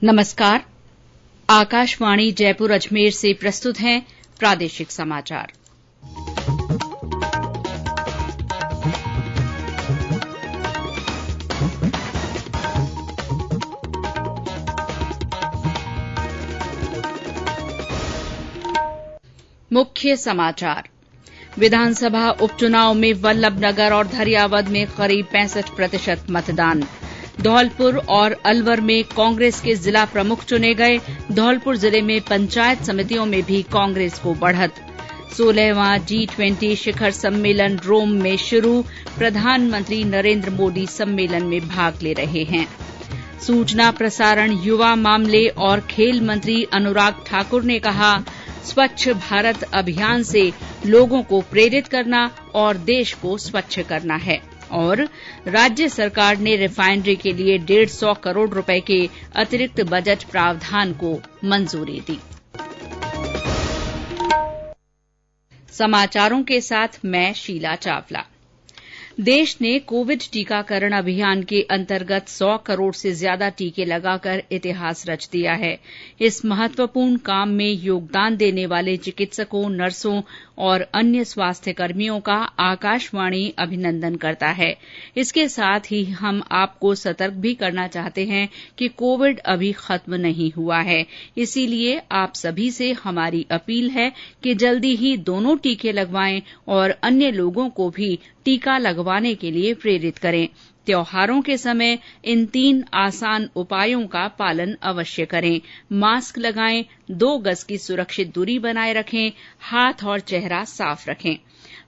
नमस्कार। आकाशवाणी जयपुर अजमेर से प्रस्तुत हैं प्रादेशिक समाचार। मुख्य समाचार। विधानसभा उपचुनाव में वल्लभनगर और धरियावद में करीब 65% मतदान। धौलपुर और अलवर में कांग्रेस के जिला प्रमुख चुने गए। धौलपुर जिले में पंचायत समितियों में भी कांग्रेस को बढ़त। 16वां G20 शिखर सम्मेलन रोम में शुरू। प्रधानमंत्री नरेंद्र मोदी सम्मेलन में भाग ले रहे हैं। सूचना प्रसारण, युवा मामले और खेल मंत्री अनुराग ठाकुर ने कहा, स्वच्छ भारत अभियान से लोगों को प्रेरित करना और देश को स्वच्छ करना है। और राज्य सरकार ने रिफाइनरी के लिए 150 करोड़ रुपए के अतिरिक्त बजट प्रावधान को मंजूरी दी। समाचारों के साथ मैं शीला चावला। देश ने कोविड टीकाकरण अभियान के अंतर्गत 100 करोड़ से ज्यादा टीके लगाकर इतिहास रच दिया है। इस महत्वपूर्ण काम में योगदान देने वाले चिकित्सकों, नर्सों और अन्य स्वास्थ्यकर्मियों का आकाशवाणी अभिनंदन करता है। इसके साथ ही हम आपको सतर्क भी करना चाहते हैं कि कोविड अभी खत्म नहीं हुआ है। इसीलिए आप सभी से हमारी अपील है कि जल्दी ही दोनों टीके लगवाएं और अन्य लोगों को भी टीका लगवाने के लिए प्रेरित करें। त्योहारों के समय इन 3 आसान उपायों का पालन अवश्य करें। मास्क लगाएं, 2 गज की सुरक्षित दूरी बनाए रखें, हाथ और चेहरा साफ रखें।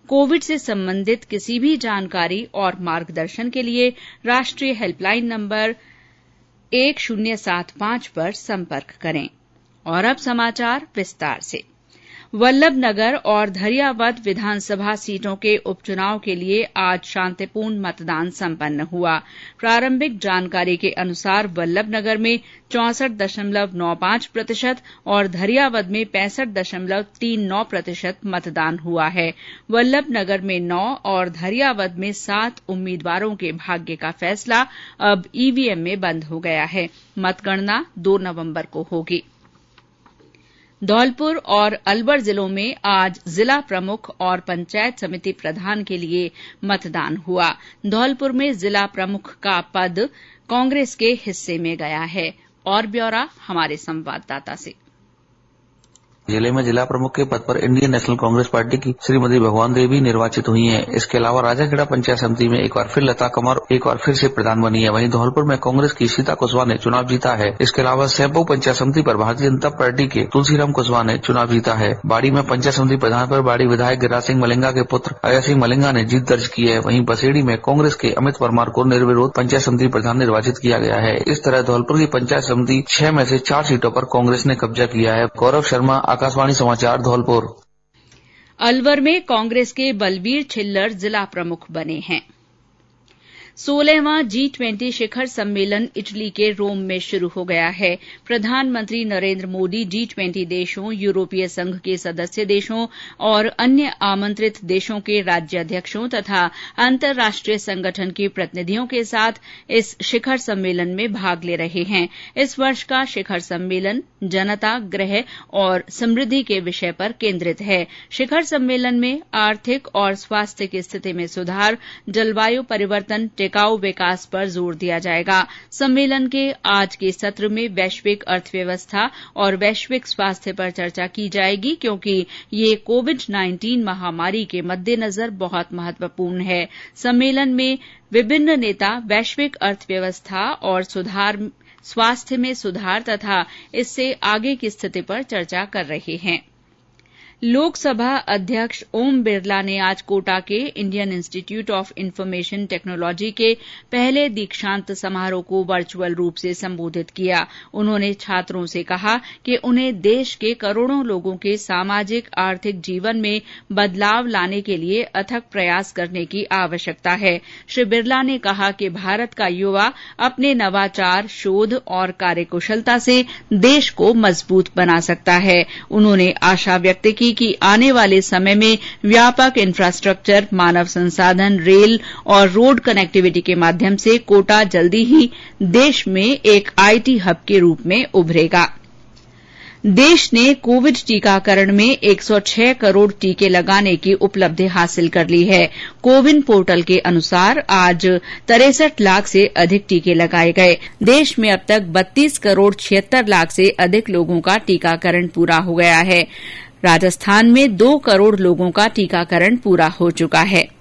कोविड से संबंधित किसी भी जानकारी और मार्गदर्शन के लिए राष्ट्रीय हेल्पलाइन नंबर 1075 पर संपर्क करें। और अब समाचार विस्तार से। वल्लभनगर और धरियावद विधानसभा सीटों के उपचुनाव के लिए आज शांतिपूर्ण मतदान संपन्न हुआ। प्रारंभिक जानकारी के अनुसार वल्लभनगर में 64.95% और धरियावद में 65.39% मतदान हुआ है। वल्लभनगर में 9 और धरियावद में 7 उम्मीदवारों के भाग्य का फैसला अब ईवीएम में बंद हो गया है। मतगणना 2 नवंबर को होगी। धौलपुर और अलवर जिलों में आज जिला प्रमुख और पंचायत समिति प्रधान के लिए मतदान हुआ। धौलपुर में जिला प्रमुख का पद कांग्रेस के हिस्से में गया है। और ब्यौरा हमारे संवाददाता से। जिले में जिला प्रमुख के पद पर इंडियन नेशनल कांग्रेस पार्टी की श्रीमती भगवान देवी निर्वाचित हुई हैं। इसके अलावा राजाखेड़ा पंचायत समिति में एक बार फिर लता कंवर एक बार फिर से प्रधान बनी है। वहीं धौलपुर में कांग्रेस की सीता कुशवाहा ने चुनाव जीता है। इसके अलावा सैंपऊ पंचायत समिति पर भारतीय जनता पार्टी के तुलसीराम कुशवाहा ने चुनाव जीता है। बाड़ी में पंचायत समिति प्रधान पर बाड़ी विधायक गिरिराज सिंह मलिंगा के पुत्र अजय सिंह मलिंगा ने जीत दर्ज की है। वहीं बसेड़ी में कांग्रेस के अमित परमार को निर्विरोध पंचायत समिति प्रधान निर्वाचित किया गया है। इस तरह धौलपुर की पंचायत समिति 6 में से 4 सीटों पर कांग्रेस ने कब्जा किया है। गौरव शर्मा, आकाशवाणी समाचार, धौलपुर। अलवर में कांग्रेस के बलवीर छिल्लर जिला प्रमुख बने हैं। 16वां G20 शिखर सम्मेलन इटली के रोम में शुरू हो गया है। प्रधानमंत्री नरेंद्र मोदी G20 देशों, यूरोपीय संघ के सदस्य देशों और अन्य आमंत्रित देशों के राज्याध्यक्षों तथा अंतर्राष्ट्रीय संगठन के प्रतिनिधियों के साथ इस शिखर सम्मेलन में भाग ले रहे हैं। इस वर्ष का शिखर सम्मेलन जनता, गृह और समृद्धि के विषय पर केंद्रित है। शिखर सम्मेलन में आर्थिक और स्वास्थ्य की स्थिति में सुधार, जलवायु परिवर्तन, टिकाऊ विकास पर जोर दिया जाएगा। सम्मेलन के आज के सत्र में वैश्विक अर्थव्यवस्था और वैश्विक स्वास्थ्य पर चर्चा की जाएगी, क्योंकि ये कोविड-19 महामारी के मद्देनजर बहुत महत्वपूर्ण है। सम्मेलन में विभिन्न नेता वैश्विक अर्थव्यवस्था और स्वास्थ्य में सुधार तथा इससे आगे की स्थिति पर चर्चा कर रहे हैं। लोकसभा अध्यक्ष ओम बिरला ने आज कोटा के Indian institute of information technology के पहले दीक्षांत समारोह को वर्चुअल रूप से संबोधित किया। उन्होंने छात्रों से कहा कि उन्हें देश के करोड़ों लोगों के सामाजिक आर्थिक जीवन में बदलाव लाने के लिए अथक प्रयास करने की आवश्यकता है। श्री बिरला ने कहा कि भारत का युवा अपने नवाचार, शोध और कार्यकुशलता से देश को मजबूत बना सकता है। उन्होंने आशा व्यक्त की की कि आने वाले समय में व्यापक इंफ्रास्ट्रक्चर, मानव संसाधन, रेल और रोड कनेक्टिविटी के माध्यम से कोटा जल्दी ही देश में एक आईटी हब के रूप में उभरेगा। देश ने कोविड टीकाकरण में 106 करोड़ टीके लगाने की उपलब्धि हासिल कर ली है। कोविन पोर्टल के अनुसार आज 63 लाख से अधिक टीके लगाए गए। देश में अब तक 32 करोड़ 76 लाख से अधिक लोगों का टीकाकरण पूरा हो गया है। राजस्थान में 2 करोड़ लोगों का टीकाकरण पूरा हो चुका है।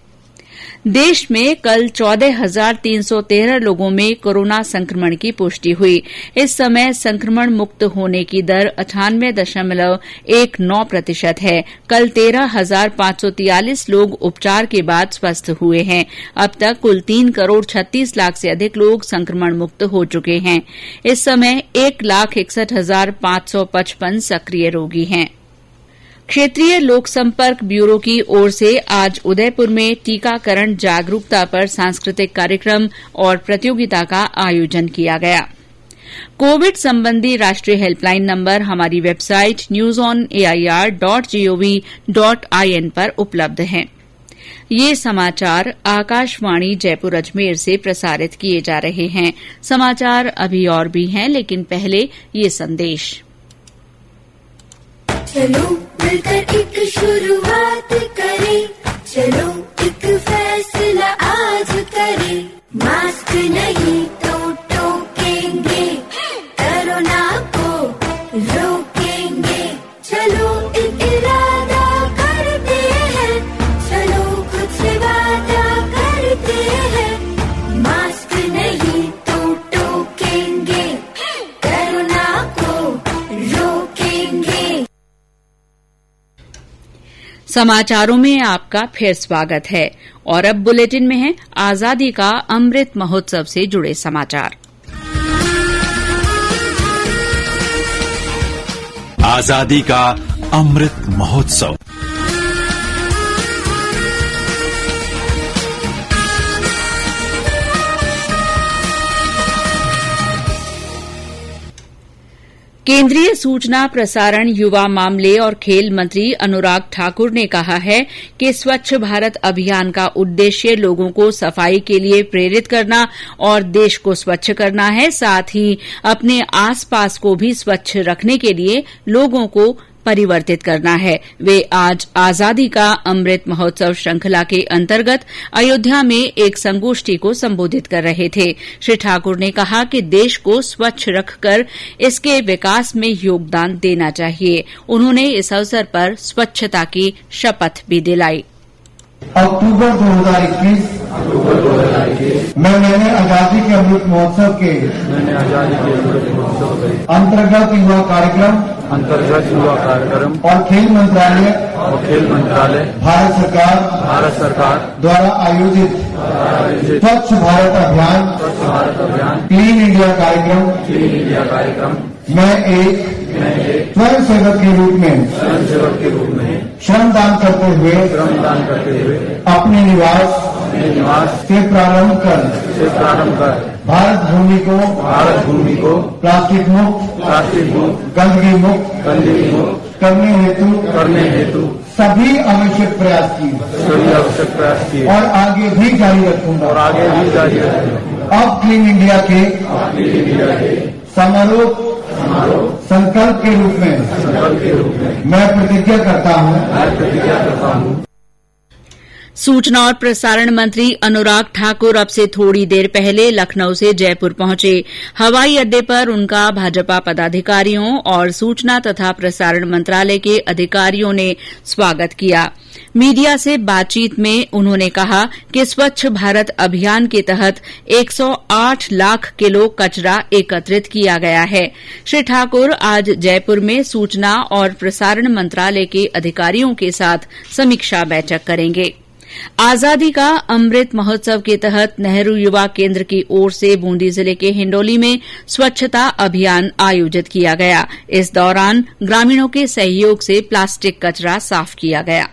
देश में कल 14,313 लोगों में कोरोना संक्रमण की पुष्टि हुई। इस समय संक्रमण मुक्त होने की दर 98.19% है। कल 13,543 लोग उपचार के बाद स्वस्थ हुए हैं। अब तक कुल 3 करोड़ 36 लाख से अधिक लोग संक्रमण मुक्त हो चुके हैं। इस समय 1,61,555 सक्रिय रोगी हैं। क्षेत्रीय लोक संपर्क ब्यूरो की ओर से आज उदयपुर में टीकाकरण जागरूकता पर सांस्कृतिक कार्यक्रम और प्रतियोगिता का आयोजन किया गया। कोविड संबंधी राष्ट्रीय हेल्पलाइन नंबर हमारी वेबसाइट newsonair.gov.in पर उपलब्ध है। ये समाचार आकाशवाणी जयपुर अजमेर से प्रसारित किए जा रहे हैं। समाचार अभी और भी हैं, लेकिन पहले ये संदेश। चलो मिलकर एक शुरुआत करें, चलो एक फैसला आज करें। मास्क नहीं तो टोकेंगे, कोरोना को रोकेंगे। चलो एक इरादा करते हैं, चलो कुछ वादा करते हैं। मास्क नहीं तो टोकेंगे, कोरोना को रोकेंगे। समाचारों में आपका फिर स्वागत है और अब बुलेटिन में है आजादी का अमृत महोत्सव से जुड़े समाचार। आजादी का अमृत महोत्सव। केंद्रीय सूचना, प्रसारण, युवा मामले और खेल मंत्री अनुराग ठाकुर ने कहा है कि स्वच्छ भारत अभियान का उद्देश्य लोगों को सफाई के लिए प्रेरित करना और देश को स्वच्छ करना है। साथ ही अपने आसपास को भी स्वच्छ रखने के लिए लोगों को परिवर्तित करना है। वे आज आजादी का अमृत महोत्सव श्रृंखला के अंतर्गत अयोध्या में एक संगोष्ठी को संबोधित कर रहे थे। श्री ठाकुर ने कहा कि देश को स्वच्छ रखकर इसके विकास में योगदान देना चाहिए। उन्होंने इस अवसर पर स्वच्छता की शपथ भी दिलाई। अक्टूबर 2021 में मैंने आजादी के अमृत महोत्सव के अंतर्गत युवा कार्यक्रम और खेल मंत्रालय भारत सरकार द्वारा आयोजित स्वच्छ भारत अभियान क्लीन इंडिया कार्यक्रम मैं एक स्वयंसेवक के रूप में श्रमदान करते हुए अपने निवास से प्रारंभ कर भारत भूमि को प्लास्टिक मुक्त गंदगी मुक्त करने हेतु सभी आवश्यक प्रयास किए और आगे भी जारी रखूंगा। अब क्लीन इंडिया के समारोह संकल्प के रूप में मैं प्रतिज्ञा करता हूँ। सूचना और प्रसारण मंत्री अनुराग ठाकुर अब से थोड़ी देर पहले लखनऊ से जयपुर पहुंचे। हवाई अड्डे पर उनका भाजपा पदाधिकारियों और सूचना तथा प्रसारण मंत्रालय के अधिकारियों ने स्वागत किया। मीडिया से बातचीत में उन्होंने कहा कि स्वच्छ भारत अभियान के तहत 108 लाख किलो कचरा एकत्रित किया गया है। श्री ठाकुर आज जयपुर में सूचना और प्रसारण मंत्रालय के अधिकारियों के साथ समीक्षा बैठक करेंगे। आजादी का अमृत महोत्सव के तहत नेहरू युवा केन्द्र की ओर से बूंदी जिले के हिंडोली में स्वच्छता अभियान आयोजित किया गया। इस दौरान ग्रामीणों के सहयोग से प्लास्टिक कचरा साफ किया गया।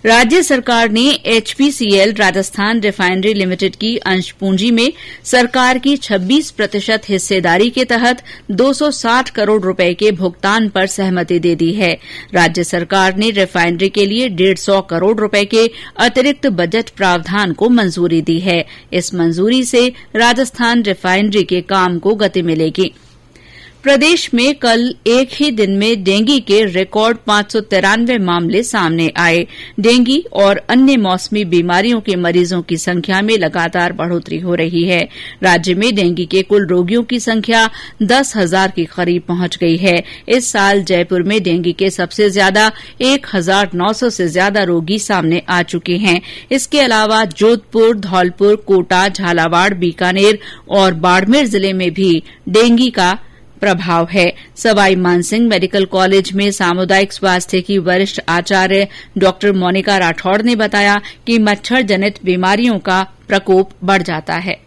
राज्य सरकार ने एचपीसीएल राजस्थान रिफाइनरी लिमिटेड की अंश पूंजी में सरकार की 26% हिस्सेदारी के तहत 260 करोड़ रुपए के भुगतान पर सहमति दे दी है। राज्य सरकार ने रिफाइनरी के लिए 150 करोड़ रुपए के अतिरिक्त बजट प्रावधान को मंजूरी दी है। इस मंजूरी से राजस्थान रिफाइनरी के काम को गति मिलेगी। प्रदेश में कल एक ही दिन में डेंगू के रिकॉर्ड 593 मामले सामने आए। डेंगू और अन्य मौसमी बीमारियों के मरीजों की संख्या में लगातार बढ़ोतरी हो रही है। राज्य में डेंगू के कुल रोगियों की संख्या 10,000 के करीब पहुंच गई है। इस साल जयपुर में डेंगू के सबसे ज्यादा 1,900 से ज्यादा रोगी सामने आ चुके हैं। इसके अलावा जोधपुर, धौलपुर, कोटा, झालावाड़, बीकानेर और बाड़मेर जिले में भी डेंगू का प्रभाव है। सवाई मानसिंह मेडिकल कॉलेज में सामुदायिक स्वास्थ्य की वरिष्ठ आचार्य डॉ मोनिका राठौड़ ने बताया कि मच्छर जनित बीमारियों का प्रकोप बढ़ जाता है।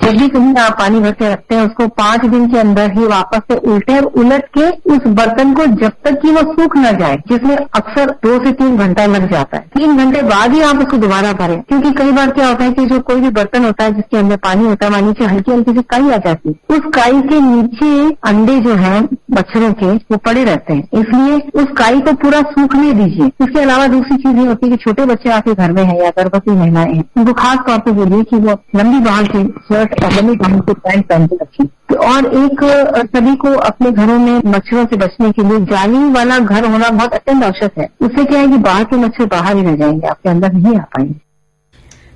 जब भी कहीं आप पानी भर के रखते हैं उसको 5 दिन के अंदर ही वापस से उल्टे और उलट के उस बर्तन को जब तक कि वो सूख न जाए, जिसमें अक्सर 2 से 3 घंटा लग जाता है। 3 घंटे बाद ही आप उसको दोबारा भरें, क्योंकि कई बार क्या होता है कि जो कोई भी बर्तन होता है जिसके अंदर पानी होता है, वहां नीचे हल्की हल्की सी काई आ जाती है। उस काई के नीचे अंडे जो है मच्छरों के वो पड़े रहते हैं, इसलिए उस काई को पूरा सूखने दीजिए। इसके अलावा दूसरी चीज ये होती है कि छोटे बच्चे आपके घर में हैं या गर्भवती महिलाएं हैं, उनको खास तौर पर बोलिए कि वो लंबी बाहर की शर्ट और लंबी बाहर की पैंट पहन के रखें। और एक सभी को अपने घरों में मच्छरों से बचने के लिए जाली वाला घर होना बहुत अत्यंत आवश्यक है। उससे क्या है कि बाहर के मच्छर बाहर ही रह जाएंगे, आपके अंदर नहीं आ पाएंगे।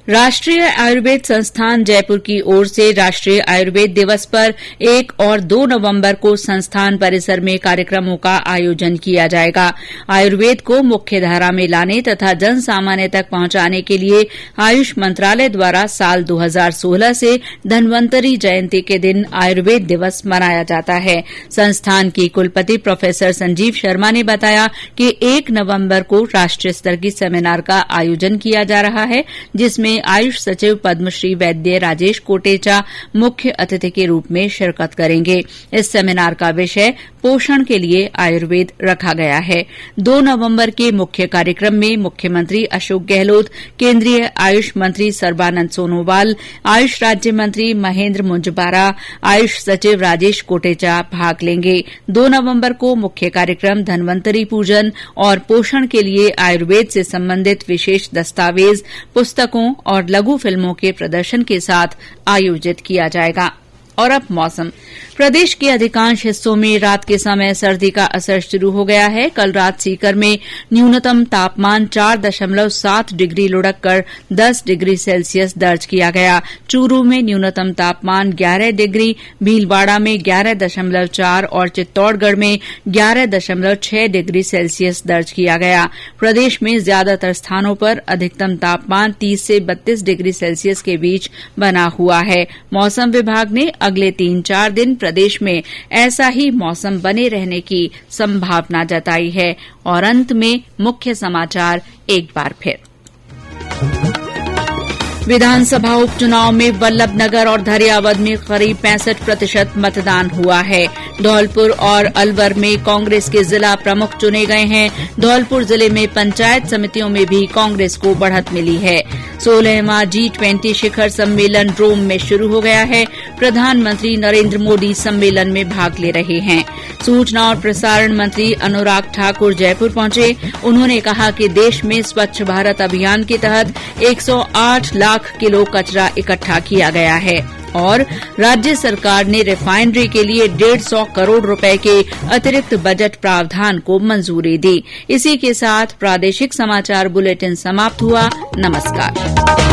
राष्ट्रीय आयुर्वेद संस्थान जयपुर की ओर से राष्ट्रीय आयुर्वेद दिवस पर 1 और 2 नवंबर को संस्थान परिसर में कार्यक्रमों का आयोजन किया जाएगा। आयुर्वेद को मुख्य धारा में लाने तथा जन सामान्य तक पहुंचाने के लिए आयुष मंत्रालय द्वारा साल 2016 से धन्वंतरी जयंती के दिन आयुर्वेद दिवस मनाया जाता है। संस्थान की कुलपति प्रोफेसर संजीव शर्मा ने बताया कि 1 नवंबर को राष्ट्रीय स्तर की सेमिनार का आयोजन किया जा रहा है, जिसमें आयुष सचिव पद्मश्री वैद्य राजेश कोटेचा मुख्य अतिथि के रूप में शिरकत करेंगे। इस सेमिनार का विषय पोषण के लिए आयुर्वेद रखा गया है। 2 नवंबर के मुख्य कार्यक्रम में मुख्यमंत्री अशोक गहलोत, केंद्रीय आयुष मंत्री सर्बानंद सोनोवाल, आयुष राज्य मंत्री महेंद्र मुंजबारा, आयुष सचिव राजेश कोटेचा भाग लेंगे। 2 नवंबर को मुख्य कार्यक्रम धन्वंतरी पूजन और पोषण के लिए आयुर्वेद से संबंधित विशेष दस्तावेज, पुस्तकों और लघु फिल्मों के प्रदर्शन के साथ आयोजित किया जाएगा। और अब मौसम। प्रदेश के अधिकांश हिस्सों में रात के समय सर्दी का असर शुरू हो गया है। कल रात सीकर में न्यूनतम तापमान 4.7 डिग्री लुढ़क कर 10 डिग्री सेल्सियस दर्ज किया गया। चूरू में न्यूनतम तापमान 11 डिग्री, भीलवाड़ा में 11.4 और चित्तौड़गढ़ में 11.6 डिग्री सेल्सियस दर्ज किया गया। प्रदेश में ज्यादातर स्थानों पर अधिकतम तापमान 30 से 32 डिग्री सेल्सियस के बीच बना हुआ है। मौसम विभाग ने अगले 3-4 दिन प्रदेश में ऐसा ही मौसम बने रहने की संभावना जताई है। और अंत में मुख्य समाचार एक बार फिर। विधानसभा उपचुनाव में वल्लभनगर और धरियावद में करीब 65% मतदान हुआ है। धौलपुर और अलवर में कांग्रेस के जिला प्रमुख चुने गए हैं। धौलपुर जिले में पंचायत समितियों में भी कांग्रेस को बढ़त मिली है। 16वां G20 शिखर सम्मेलन रोम में शुरू हो गया है। प्रधानमंत्री नरेंद्र मोदी सम्मेलन में भाग ले रहे हैं। सूचना और प्रसारण मंत्री अनुराग ठाकुर जयपुर पहुंचे। उन्होंने कहा कि देश में स्वच्छ भारत अभियान के तहत 108 लाख किलो कचरा इकट्ठा किया गया है। और राज्य सरकार ने रिफाइनरी के लिए 150 करोड़ रुपए के अतिरिक्त बजट प्रावधान को मंजूरी दी। इसी के साथ प्रादेशिक समाचार बुलेटिन समाप्त हुआ। नमस्कार।